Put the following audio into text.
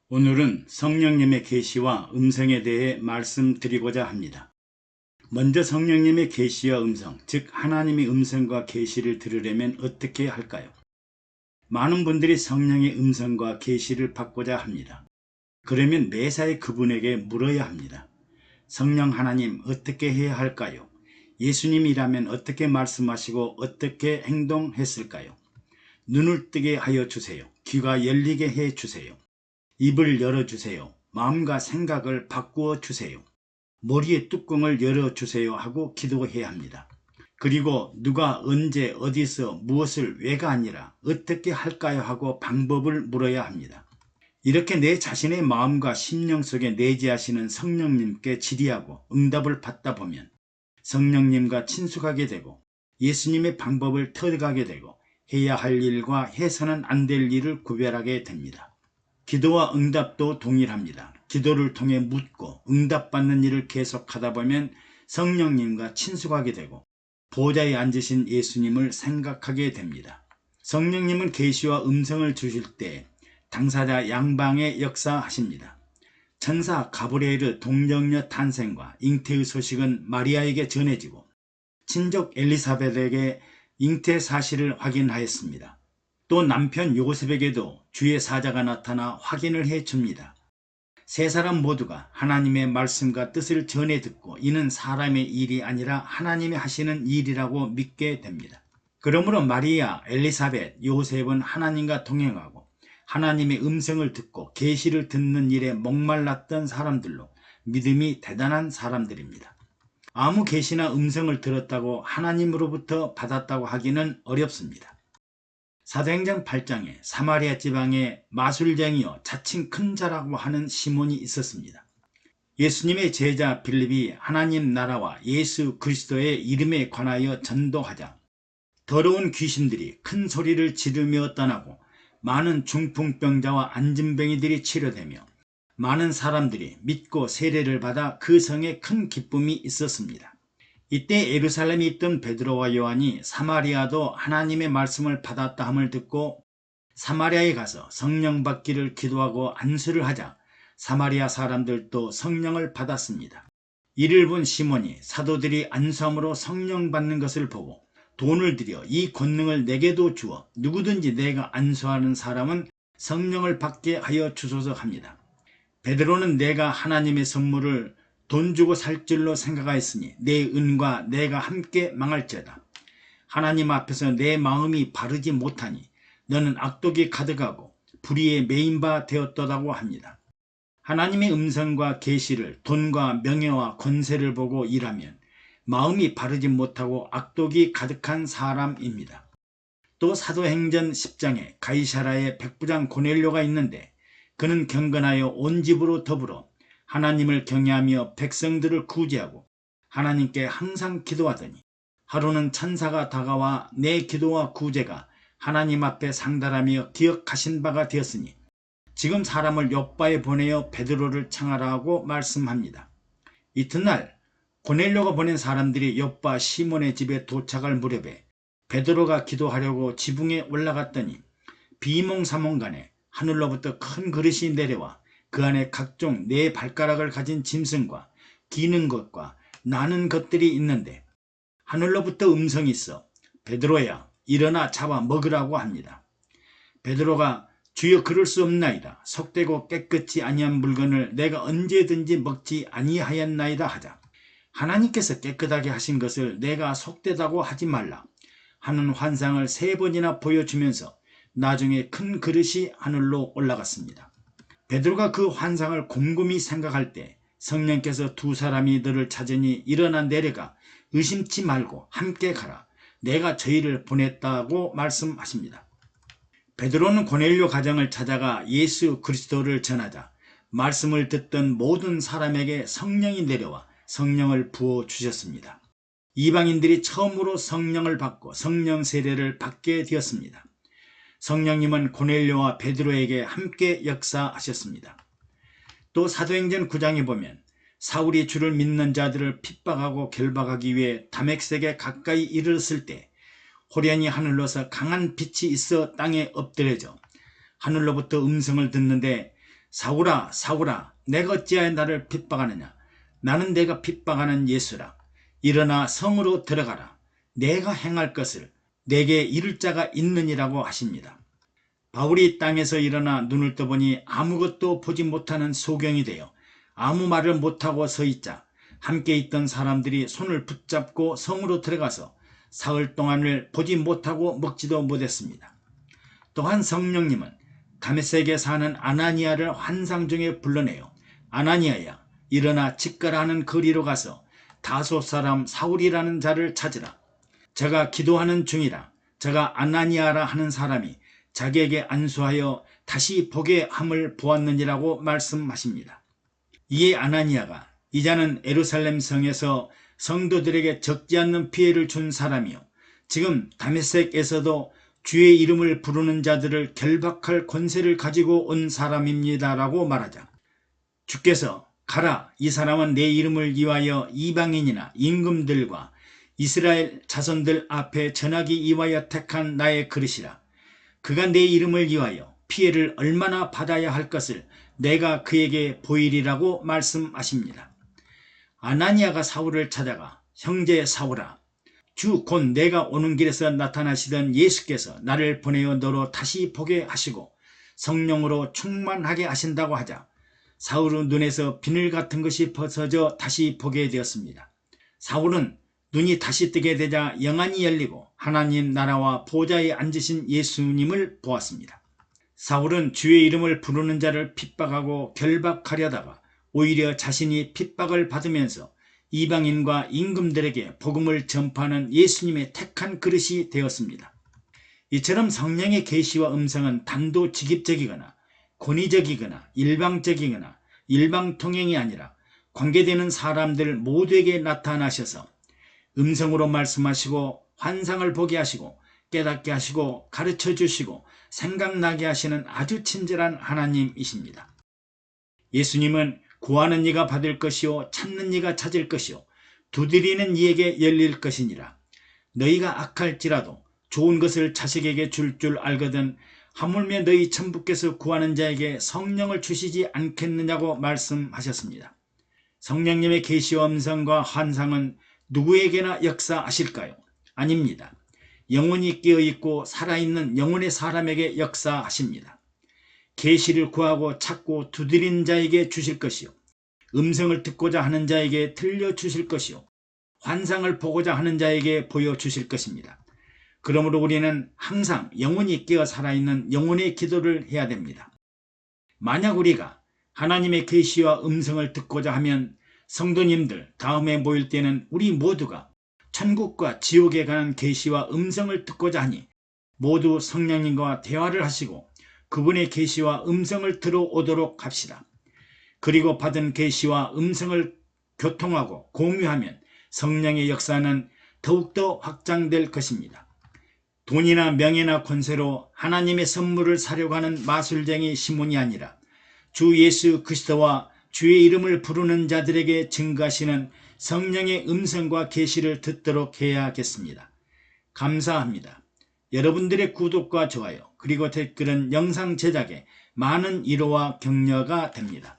오늘은 성령님의 계시와 음성에 대해 말씀드리고자 합니다. 먼저 성령님의 계시와 음성, 즉 하나님의 음성과 계시를 들으려면 어떻게 할까요? 많은 분들이 성령의 음성과 계시를 받고자 합니다. 그러면 매사에 그분에게 물어야 합니다. 성령 하나님, 어떻게 해야 할까요? 예수님이라면 어떻게 말씀하시고 어떻게 행동했을까요? 눈을 뜨게 하여 주세요. 귀가 열리게 해 주세요. 입을 열어주세요. 마음과 생각을 바꾸어 주세요. 머리의 뚜껑을 열어주세요 하고 기도해야 합니다. 그리고 누가 언제 어디서 무엇을 왜가 아니라 어떻게 할까요 하고 방법을 물어야 합니다. 이렇게 내 자신의 마음과 심령 속에 내재하시는 성령님께 질의하고 응답을 받다 보면 성령님과 친숙하게 되고 예수님의 방법을 터득하게 되고 해야 할 일과 해서는 안 될 일을 구별하게 됩니다. 기도와 응답도 동일합니다. 기도를 통해 묻고 응답받는 일을 계속하다 보면 성령님과 친숙하게 되고 보좌에 앉으신 예수님을 생각하게 됩니다. 성령님은 계시와 음성을 주실 때 당사자 양방에 역사하십니다. 천사 가브리엘의 동정녀 탄생과 잉태의 소식은 마리아에게 전해지고 친족 엘리사벳에게 잉태 사실을 확인하였습니다. 또 남편 요셉에게도 주의 사자가 나타나 확인을 해줍니다. 세 사람 모두가 하나님의 말씀과 뜻을 전해 듣고 이는 사람의 일이 아니라 하나님이 하시는 일이라고 믿게 됩니다. 그러므로 마리아, 엘리사벳, 요셉은 하나님과 동행하고 하나님의 음성을 듣고 계시를 듣는 일에 목말랐던 사람들로 믿음이 대단한 사람들입니다. 아무 계시나 음성을 들었다고 하나님으로부터 받았다고 하기는 어렵습니다. 사도행전 8장에 사마리아 지방에 마술쟁이요 자칭 큰 자라고 하는 시몬이 있었습니다. 예수님의 제자 빌립이 하나님 나라와 예수 그리스도의 이름에 관하여 전도하자 더러운 귀신들이 큰 소리를 지르며 떠나고 많은 중풍병자와 안진뱅이들이 치료되며 많은 사람들이 믿고 세례를 받아 그 성에 큰 기쁨이 있었습니다. 이때 예루살렘에 있던 베드로와 요한이 사마리아도 하나님의 말씀을 받았다 함을 듣고 사마리아에 가서 성령 받기를 기도하고 안수를 하자 사마리아 사람들도 성령을 받았습니다. 이를 본 시몬이 사도들이 안수함으로 성령 받는 것을 보고 돈을 들여 이 권능을 내게도 주어 누구든지 내가 안수하는 사람은 성령을 받게 하여 주소서 합니다. 베드로는 내가 하나님의 선물을 돈 주고 살 줄로 생각하였으니 내 은과 내가 함께 망할지어다. 하나님 앞에서 내 마음이 바르지 못하니 너는 악독이 가득하고 불의에 매인 바 되었도다고 합니다. 하나님의 음성과 계시를 돈과 명예와 권세를 보고 일하면 마음이 바르지 못하고 악독이 가득한 사람입니다. 또 사도행전 10장에 가이사라의 백부장 고넬료가 있는데 그는 경건하여 온 집으로 더불어 하나님을 경외하며 백성들을 구제하고 하나님께 항상 기도하더니 하루는 천사가 다가와 내 기도와 구제가 하나님 앞에 상달하며 기억하신 바가 되었으니 지금 사람을 욥바에 보내어 베드로를 청하라 하고 말씀합니다. 이튿날 고넬료가 보낸 사람들이 욥바 시몬의 집에 도착할 무렵에 베드로가 기도하려고 지붕에 올라갔더니 비몽사몽간에 하늘로부터 큰 그릇이 내려와 그 안에 각종 네 발가락을 가진 짐승과 기는 것과 나는 것들이 있는데 하늘로부터 음성이 있어 베드로야 일어나 잡아 먹으라고 합니다. 베드로가 주여 그럴 수 없나이다. 속되고 깨끗이 아니한 물건을 내가 언제든지 먹지 아니하였나이다 하자 하나님께서 깨끗하게 하신 것을 내가 속되다고 하지 말라 하는 환상을 3번이나 보여주면서 나중에 큰 그릇이 하늘로 올라갔습니다. 베드로가 그 환상을 곰곰이 생각할 때 성령께서 두 사람이 너를 찾으니 일어나 내려가 의심치 말고 함께 가라. 내가 저희를 보냈다고 말씀하십니다. 베드로는 고넬료 가정을 찾아가 예수 그리스도를 전하자 말씀을 듣던 모든 사람에게 성령이 내려와 성령을 부어주셨습니다. 이방인들이 처음으로 성령을 받고 성령 세례를 받게 되었습니다. 성령님은 고넬료와 베드로에게 함께 역사하셨습니다. 또 사도행전 9장에 보면 사울이 주를 믿는 자들을 핍박하고 결박하기 위해 다메섹에 가까이 이르렀을 때 호련히 하늘로서 강한 빛이 있어 땅에 엎드려져 하늘로부터 음성을 듣는데 사울아 사울아 내가 어찌하여 나를 핍박하느냐. 나는 내가 핍박하는 예수라. 일어나 성으로 들어가라. 내가 행할 것을 내게 이룰 자가 있느니라고 하십니다. 바울이 땅에서 일어나 눈을 떠보니 아무것도 보지 못하는 소경이 되어 아무 말을 못하고 서 있자 함께 있던 사람들이 손을 붙잡고 성으로 들어가서 사흘 동안을 보지 못하고 먹지도 못했습니다. 또한 성령님은 다메섹에 사는 아나니아를 환상 중에 불러내어 아나니아야 일어나 직가라 하는 거리로 가서 다소 사람 사울이라는 자를 찾으라. 저가 기도하는 중이라. 저가 아나니아라 하는 사람이 자기에게 안수하여 다시 보게 함을 보았느니라고 말씀하십니다. 이에 아나니아가 이 자는 예루살렘 성에서 성도들에게 적지 않는 피해를 준 사람이요 지금 다메섹에서도 주의 이름을 부르는 자들을 결박할 권세를 가지고 온 사람입니다라고 말하자 주께서 가라. 이 사람은 내 이름을 위하여 이방인이나 임금들과 이스라엘 자손들 앞에 전하기 위하여 택한 나의 그릇이라. 그가 내 이름을 위하여 피해를 얼마나 받아야 할 것을 내가 그에게 보이리라고 말씀하십니다. 아나니아가 사울을 찾아가 형제 사울아 주 곧 내가 오는 길에서 나타나시던 예수께서 나를 보내어 너로 다시 보게 하시고 성령으로 충만하게 하신다고 하자 사울의 눈에서 비늘 같은 것이 벗어져 다시 보게 되었습니다. 사울은 눈이 다시 뜨게 되자 영안이 열리고 하나님 나라와 보좌에 앉으신 예수님을 보았습니다. 사울은 주의 이름을 부르는 자를 핍박하고 결박하려다가 오히려 자신이 핍박을 받으면서 이방인과 임금들에게 복음을 전파하는 예수님의 택한 그릇이 되었습니다. 이처럼 성령의 계시와 음성은 단도직입적이거나 권위적이거나 일방적이거나 일방통행이 아니라 관계되는 사람들 모두에게 나타나셔서 음성으로 말씀하시고 환상을 보게 하시고 깨닫게 하시고 가르쳐 주시고 생각나게 하시는 아주 친절한 하나님이십니다. 예수님은 구하는 이가 받을 것이요 찾는 이가 찾을 것이요 두드리는 이에게 열릴 것이니라. 너희가 악할지라도 좋은 것을 자식에게 줄 알거든 하물며 너희 천부께서 구하는 자에게 성령을 주시지 않겠느냐고 말씀하셨습니다. 성령님의 계시와 음성과 환상은 누구에게나 역사하실까요? 아닙니다. 영혼이 깨어있고 살아있는 영혼의 사람에게 역사하십니다. 계시를 구하고 찾고 두드린 자에게 주실 것이요 음성을 듣고자 하는 자에게 들려주실 것이요 환상을 보고자 하는 자에게 보여주실 것입니다. 그러므로 우리는 항상 영혼이 깨어 살아있는 영혼의 기도를 해야 됩니다. 만약 우리가 하나님의 계시와 음성을 듣고자 하면 성도님들 다음에 모일 때는 우리 모두가 천국과 지옥에 관한 계시와 음성을 듣고자 하니 모두 성령님과 대화를 하시고 그분의 계시와 음성을 들어오도록 합시다. 그리고 받은 계시와 음성을 교통하고 공유하면 성령의 역사는 더욱더 확장될 것입니다. 돈이나 명예나 권세로 하나님의 선물을 사려고 하는 마술쟁이 시몬이 아니라 주 예수 그리스도와 주의 이름을 부르는 자들에게 증거하시는 성령의 음성과 계시를 듣도록 해야겠습니다. 감사합니다. 여러분들의 구독과 좋아요 그리고 댓글은 영상 제작에 많은 위로와 격려가 됩니다.